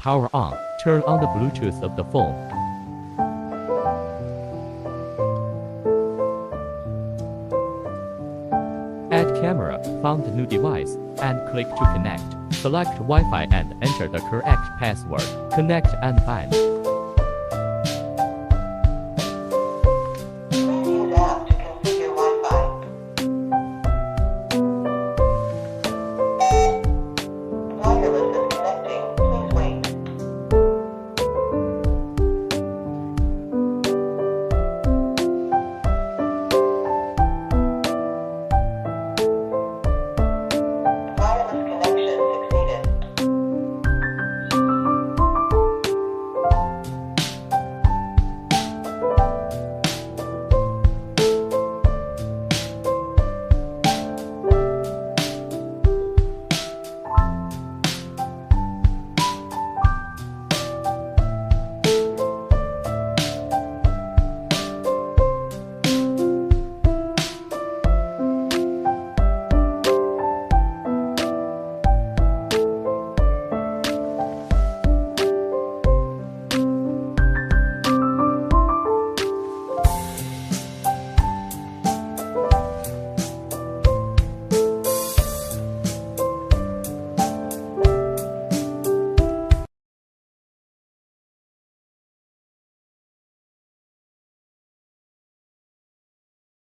Power on. Turn on the Bluetooth of the phone. Add camera. Found new device and click to connect. Select Wi-Fi and enter the correct password. Connect and bind.